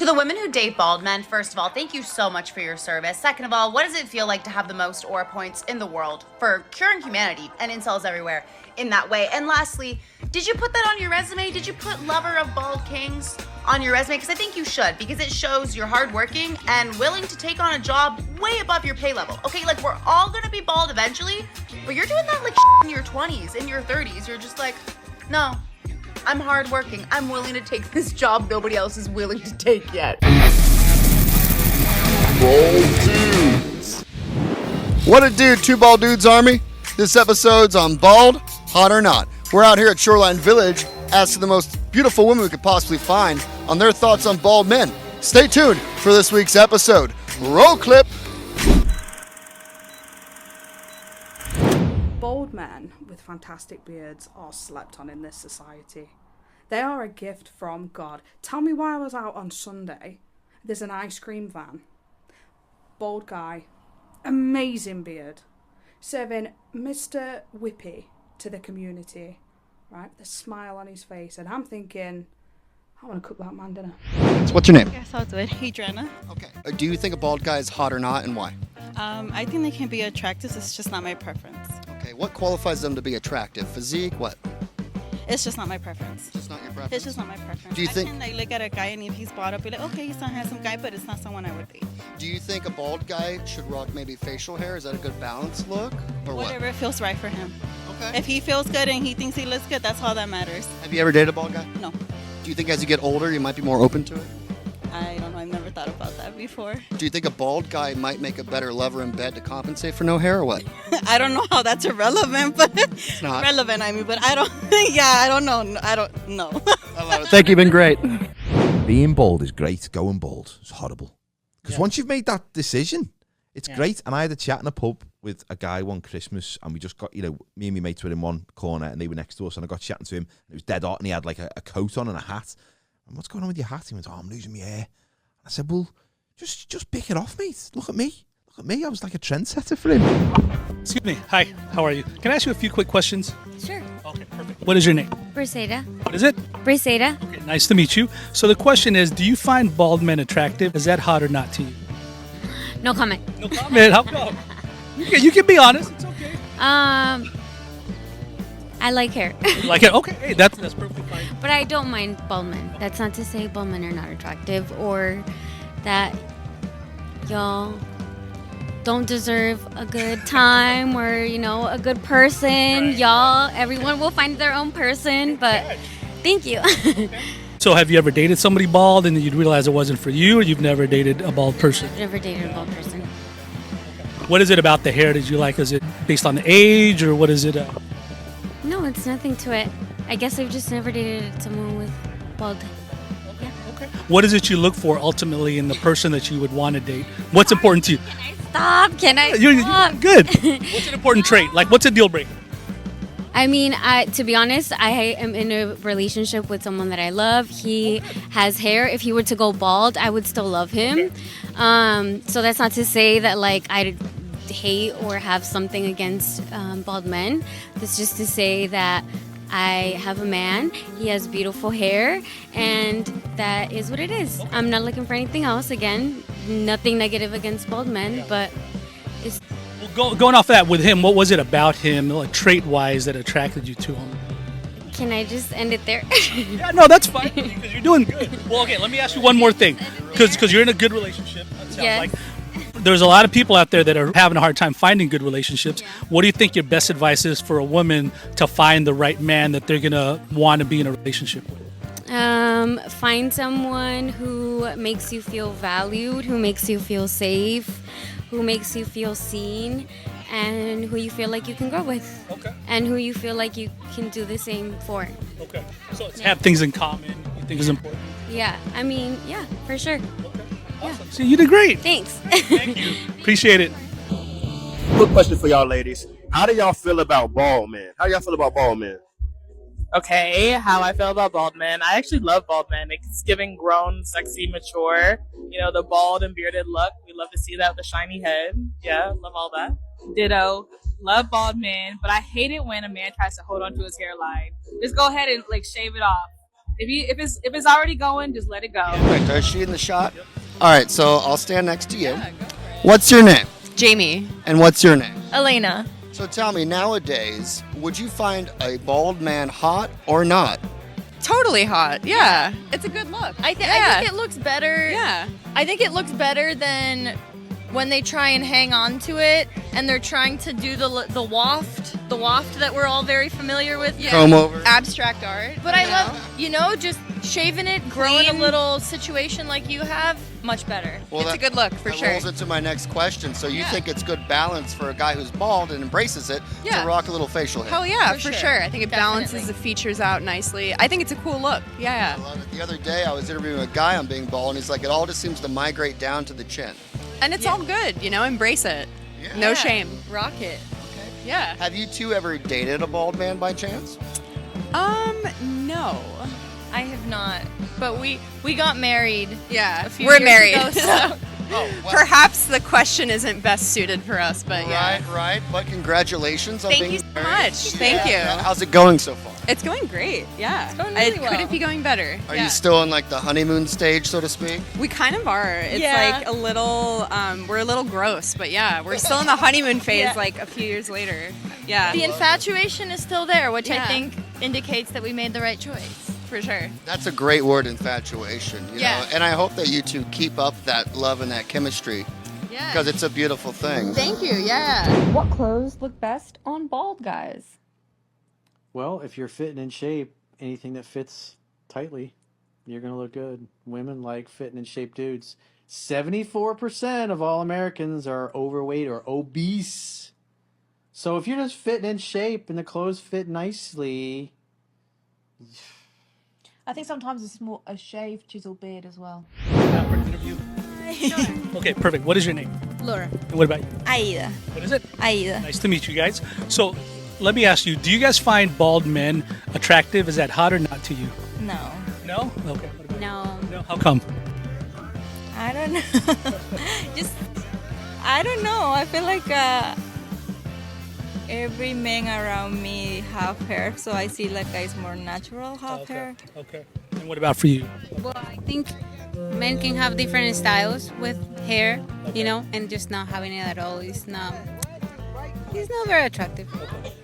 To the women who date bald men, first of all, thank you so much for your service. Second of all, what does it feel like to have the most aura points in the world for curing humanity and incels everywhere in that way? And lastly, did you put that on your resume? Did you put lover of bald kings on your resume? Because I think you should, because it shows you're hardworking and willing to take on a job way above your pay level. Okay, like we're all gonna be bald eventually, but you're doing that like in your 20s, in your 30s. You're just like, no. I'm hardworking. I'm willing to take this job nobody else is willing to take yet. Bald dudes. What a dude, Two Bald Dudes Army. This episode's on bald, hot or not. We're out here at Shoreline Village asking the most beautiful women we could possibly find on their thoughts on bald men. Stay tuned for this week's episode. Roll clip. Bald men with fantastic beards are slept on in this society. They are a gift from God. Tell me why I was out on Sunday. There's an ice cream van. Bald guy. Amazing beard. Serving Mr. Whippy to the community. Right? The smile on his face. And I'm thinking, I want to cook that man dinner. What's your name? Yes, I'll do it. Adriana. Okay. Do you think a bald guy is hot or not, and why? I think they can be attractive. It's just not my preference. Okay. What qualifies them to be attractive? Physique? What? It's just not my preference. It's not your preference? It's just not my preference. Do you think? I can like look at a guy and if he's bald, I'll be like, okay, he's not a handsome guy, but it's not someone I would date. Do you think a bald guy should rock maybe facial hair? Is that a good balanced look? Or Whatever feels right for him. what? Okay. If he feels good and he thinks he looks good, that's all that matters. Have you ever dated a bald guy? No, Do you think as you get older, you might be more open to it? I don't know. I've never thought about that before. Do you think a bald guy might make a better lover in bed to compensate for no hair, or what? I don't know how that's irrelevant, but It's not. relevant. I mean, but I don't. Yeah, I don't know. I don't know. I love it. Thank you, been great. Being bald is great. Going bald is horrible. Because Yeah. once you've made that decision, it's Yeah. great. And I had a chat in a pub with a guy one Christmas, and we just got, me and my mates were in one corner, and they were next to us, and I got chatting to him, and it was dead hot, and he had like a coat on and a hat. And what's going on with your hat? He went, oh, I'm losing my hair. I said, well, just pick it off, mate. Look at me. Look at me. I was like a trendsetter for him. Excuse me. Hi. How are you? Can I ask you a few quick questions? Sure. Okay, perfect. What is your name? Briseda. What is it? Briseda. Okay, nice to meet you. So the question is, do you find bald men attractive? Is that hot or not to you? No comment. No comment. How come? You can be honest. It's okay. I like hair. Like it? Okay. Hey, that's perfectly fine. But I don't mind bald men. That's not to say bald men are not attractive or that y'all don't deserve a good time or, a good person. Right. Y'all, everyone will find their own person, but thank you. So have you ever dated somebody bald and then you'd realize it wasn't for you, or you've never dated a bald person? Never dated a bald person. What is it about the hair that you like? Is it based on the age, or what is it? No, it's nothing to it. I guess I've just never dated someone with bald. Yeah. Okay. What is it you look for ultimately in the person that you would want to date? What's important to you? Stop. Can I You're stop? good. What's an important trait? Like, what's a deal breaker? I mean, to be honest, I am in a relationship with someone that I love. He has hair. If he were to go bald, I would still love him. So that's not to say that, like, I hate or have something against bald men. That's just to say that I have a man. He has beautiful hair, and that is what it is. I'm not looking for anything else. Again, nothing negative against bald men, but it's... Going off that with him, what was it about him, like trait-wise, that attracted you to him? Can I just end it there? Yeah, no, that's fine, because you're doing good. Well, okay, let me ask you one more thing, because you're in a good relationship. It sounds Yes. like. There's a lot of people out there that are having a hard time finding good relationships. Yeah. What do you think your best advice is for a woman to find the right man that they're going to want to be in a relationship with? Find someone who makes you feel valued, who makes you feel safe, who makes you feel seen, and who you feel like you can grow with. Okay. And who you feel like you can do the same for. Okay. So it's have things in common you think is important. Yeah. I mean, yeah, for sure. Okay. Yeah. Awesome. See, you did great. Thanks. Thank you. Appreciate it. Quick question for y'all ladies. How do y'all feel about bald men? How y'all feel about bald men? Okay, how I feel about bald men. I actually love bald men. It's giving grown, sexy, mature. The bald and bearded look. We love to see that with the shiny head. Yeah, love all that. Ditto. Love bald men, but I hate it when a man tries to hold on to his hairline. Just go ahead and shave it off. If it's already going, just let it go. Perfect. Is she in the shot? All right, so I'll stand next to you. What's your name? Jamie. And what's your name? Elena. So tell me, nowadays, would you find a bald man hot or not? Totally hot. Yeah. It's a good look. I think it looks better. Yeah. I think it looks better than when they try and hang on to it and they're trying to do the waft that we're all very familiar with. Yeah. Comb over. Abstract art. But I love, just shaving it, growing a little situation like you have, much better. Well, it's a good look for that sure. rolls into my next question. So you think it's good balance for a guy who's bald and embraces it to rock a little facial hair? Hell yeah, for sure. I think it balances the features out nicely. I think it's a cool look. Yeah. I love it. The other day I was interviewing a guy on being bald, and he's like, it all just seems to migrate down to the chin. And it's all good, embrace it. Yeah. No shame. Rock it. Okay. Yeah. Have you two ever dated a bald man by chance? No. I have not. But we got married. Yeah. A few We're years married. ago, so. Oh, well, Perhaps the question isn't best suited for us, but yeah. Right. But congratulations on Thank being you so married. much. Thank you. How's it going so far? It's going great. Yeah. It's going really It well. couldn't be going better. Are you still in like the honeymoon stage, so to speak? We kind of are. It's Yeah. like a little, we're a little gross, but yeah, we're still in the honeymoon phase like a few years later. Yeah. The infatuation is still there, which I Yeah. think indicates that we made the right choice. For sure. That's a great word, infatuation. You Yeah. know? And I hope that you two keep up that love and that chemistry Yeah. because it's a beautiful thing. Thank you. Yeah. What clothes look best on bald guys? Well, if you're fit and in shape, anything that fits tightly, you're going to look good. Women like fit and in shape dudes. 74% of all Americans are overweight or obese. So if you're just fit and in shape and the clothes fit nicely, I think sometimes a shaved chisel beard as well. Okay, perfect. What is your name? Laura. And what about you? Aida. What is it? Aida. Nice to meet you guys. So let me ask you, do you guys find bald men attractive? Is that hot or not to you? No. No? Okay. What about No. you? No. How come? I don't know. I don't know. I feel like every man around me have hair, so I see like it's more natural have hair. Okay. And what about for you? Well, I think men can have different styles with hair, and just not having it at all is not very attractive.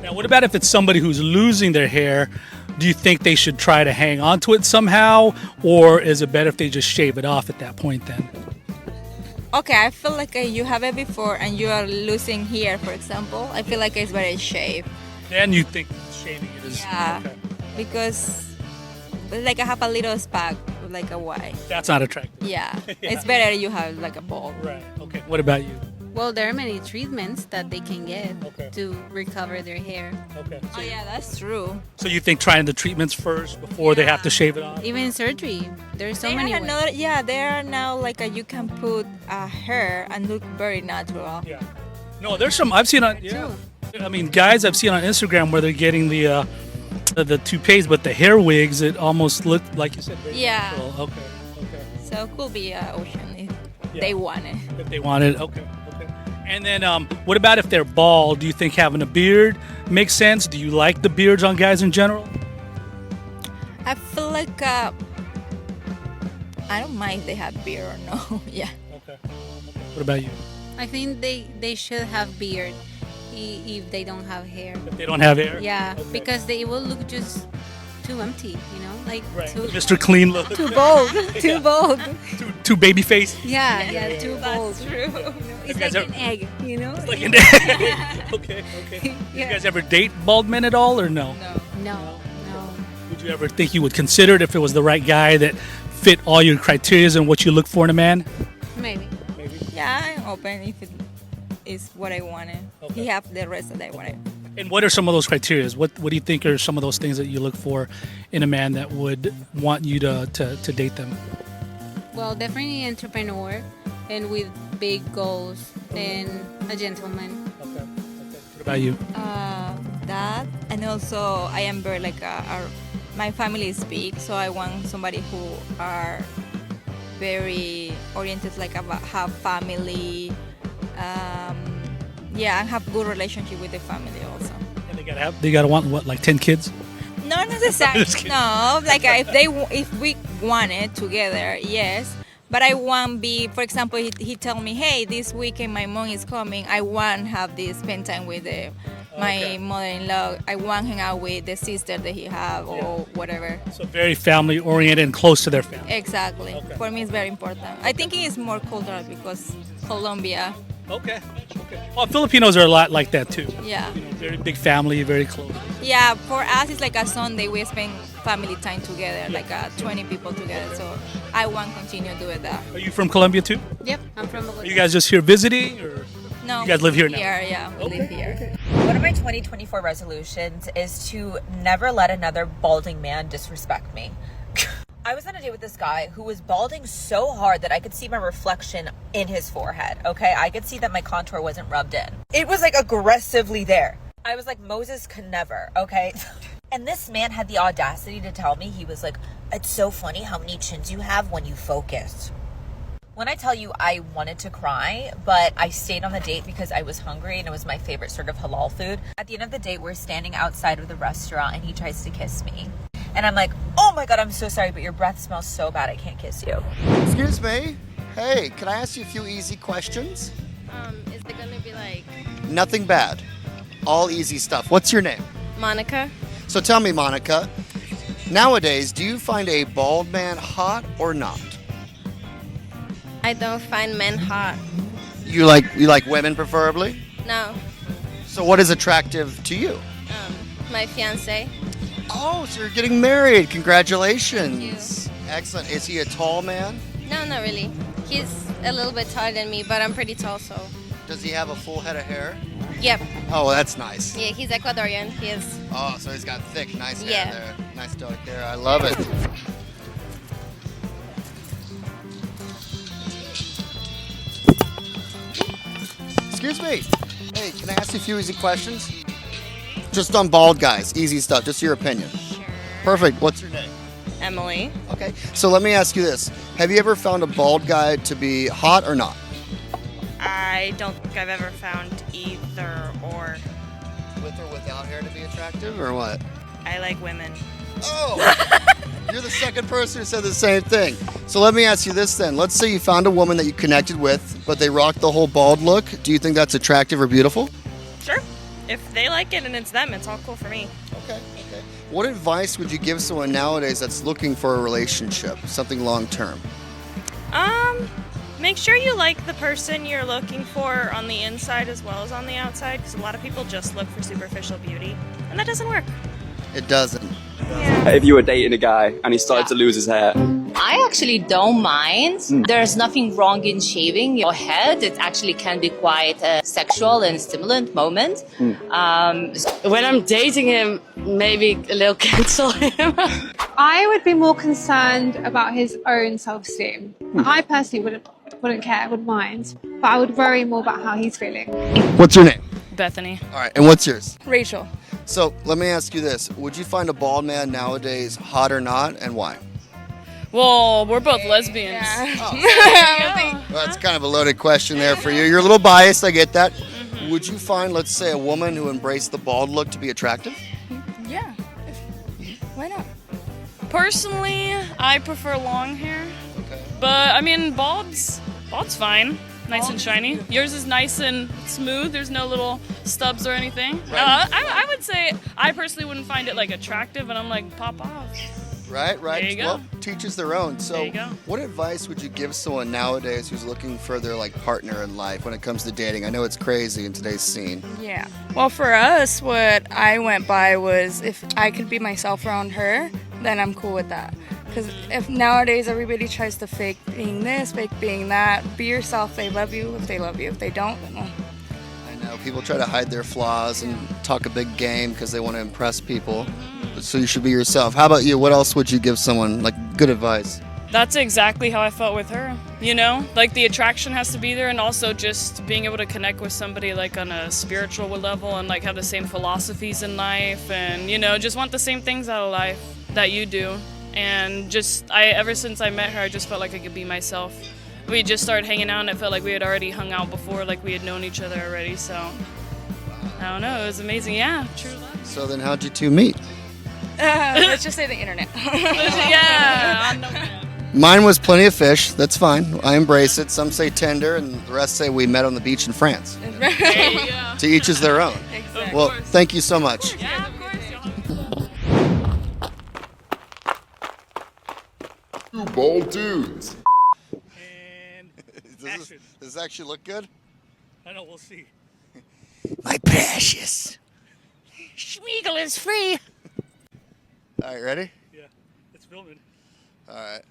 Now, what about if it's somebody who's losing their hair? Do you think they should try to hang on to it somehow, or is it better if they just shave it off at that point then? Okay, I feel like you have it before and you are losing hair, for example. I feel like it's better shave. Then you think shaving it is... Yeah, Okay. because like I have a little spot, like a white. That's not attractive. Yeah, it's better you have like a bald. Right. Okay. What about you? Well, there are many treatments that they can get Okay. to recover their hair. Okay. Oh yeah, that's true. So you think trying the treatments first before they have to shave it off? Even surgery. There's so There many are ways. there are now like you can put hair and look very natural. Yeah. No, there's some I've seen on. Yeah. I mean, guys I've seen on Instagram where they're getting the toupees, but the hair wigs, it almost looked like you said. Very Yeah. natural. Okay. Okay. So it could be ocean if Yeah. they want it. If they want it, okay. Okay. And then, what about if they're bald? Do you think having a beard makes sense? Do you like the beards on guys in general? I feel like I don't mind if they have beard or no. Yeah. Okay. What about you? I think they should have beard if they don't have hair. If they don't have hair? Yeah, Okay. because they will look just too empty, like Right. too, Mr. Clean look. too bold, too bold. Too baby face. Yeah, too bold. That's true. It's guys like are- an egg, It's like an egg. Okay. Did you guys ever date bald men at all, or no? No. Would you ever think you would consider it if it was the right guy that fit all your criteria and what you look for in a man? Maybe. Yeah, I'm open if it is what I wanted. He have the rest that I wanted. And what are some of those criteria? What do you think are some of those things that you look for in a man that would want you to date them? Well, definitely entrepreneur and with big goals and a gentleman. Okay. What about you? That and also I am very like my family is big, so I want somebody who are very oriented, like about have family. Yeah, and have good relationship with the family also. And they gotta want what, like 10 kids? Not necessarily. No, like if we want it together, yes. But I want be, for example, he tell me, hey, this weekend my mom is coming. I want have this spend time with my mother-in-law. I want hang out with the sister that he have or whatever. So very family oriented and close to their family. Exactly. For me, it's very important. I think it is more cultural because Colombia. Okay. Well, Filipinos are a lot like that too. Yeah. Very big family, very close. Yeah, for us it's like a Sunday we spend family time together, like 20 people together. So I want to continue doing that. Are you from Colombia too? Yep, I'm from Bogotá. Are you guys just here visiting, or no? You guys live here now? Yeah, we live here. One of my 2024 resolutions is to never let another balding man disrespect me. I was on a date with this guy who was balding so hard that I could see my reflection in his forehead, okay? I could see that my contour wasn't rubbed in. It was like aggressively there. I was like, Moses could never, okay? And this man had the audacity to tell me, he was like, it's so funny how many chins you have when you focus. When I tell you I wanted to cry, but I stayed on the date because I was hungry and it was my favorite sort of halal food. At the end of the date, we're standing outside of the restaurant and he tries to kiss me. And I'm like, oh my God, I'm so sorry, but your breath smells so bad, I can't kiss you. Excuse me. Hey, can I ask you a few easy questions? Is it gonna be like Nothing bad. All easy stuff. What's your name? Monica? So tell me, Monica, nowadays, do you find a bald man hot or not? I don't find men hot. You like women preferably? No. So what is attractive to you? My fiance. Oh, so you're getting married. Congratulations. Excellent. Is he a tall man? No, not really. He's a little bit taller than me, but I'm pretty tall, so. Does he have a full head of hair? Yep. Oh, that's nice. Yeah, he's Ecuadorian. He is. Oh, so he's got thick, nice hair Yeah. there. Nice dark hair. I love it. Excuse me. Hey, can I ask you a few easy questions? Just on bald guys. Easy stuff. Just your opinion. Sure. Perfect. What's your name? Emily. Okay. So let me ask you this. Have you ever found a bald guy to be hot or not? I don't think I've ever found either or. With or without hair to be attractive or what? I like women. Oh! You're the second person who said the same thing. So let me ask you this then. Let's say you found a woman that you connected with, but they rocked the whole bald look. Do you think that's attractive or beautiful? Sure. If they like it and it's them, it's all cool for me. Okay. What advice would you give someone nowadays that's looking for a relationship, something long term? Make sure you like the person you're looking for on the inside as well as on the outside, because a lot of people just look for superficial beauty, and that doesn't work. It doesn't. If you were dating a guy and he started to lose his hair. I actually don't mind. There's nothing wrong in shaving your head. It actually can be quite a sexual and stimulant moment. When I'm dating him, maybe a little cancel him. I would be more concerned about his own self-esteem. I personally wouldn't care, wouldn't mind, but I would worry more about how he's feeling. What's your name? Bethany. All right, and what's yours? Rachel. So let me ask you this. Would you find a bald man nowadays hot or not, and why? Well, we're both lesbians. Well, that's kind of a loaded question there for you. You're a little biased, I get that. Would you find, let's say, a woman who embraced the bald look to be attractive? Yeah. Why not? Personally, I prefer long hair. Okay. But, I mean, bald's fine. Nice and shiny. Yours is nice and smooth. There's no little stubs or anything. Right. I would say I personally wouldn't find it like attractive, and I'm like, pop off. Right. There you go. Well, teachers their own. So There you go. what advice would you give someone nowadays who's looking for their partner in life when it comes to dating? I know it's crazy in today's scene. Yeah. Well, for us, what I went by was if I could be myself around her, then I'm cool with that. Because if nowadays everybody tries to fake being this, fake being that, be yourself. They love you if they love you. If they don't, then I know people try to hide their flaws and talk a big game because they want to impress people. So you should be yourself. How about you? What else would you give someone, good advice? That's exactly how I felt with her, you know? The attraction has to be there, and also just being able to connect with somebody on a spiritual level and have the same philosophies in life and, just want the same things out of life that you do. And ever since I met her, I just felt like I could be myself. We just started hanging out and it felt like we had already hung out before, we had known each other already, so I don't know, it was amazing. Yeah, true love. So then how'd you two meet? Let's just say the internet. Yeah. Mine was Plenty of Fish. That's fine. I embrace it. Some say Tinder, and the rest say we met on the beach in France. There you go. To each is their own. Exactly. Well, thank you so much. Yeah, of course. Two bald dudes. Does this actually look good? I know, we'll see. My precious. Schmeagol is free. All right, ready? Yeah, it's filming. All right.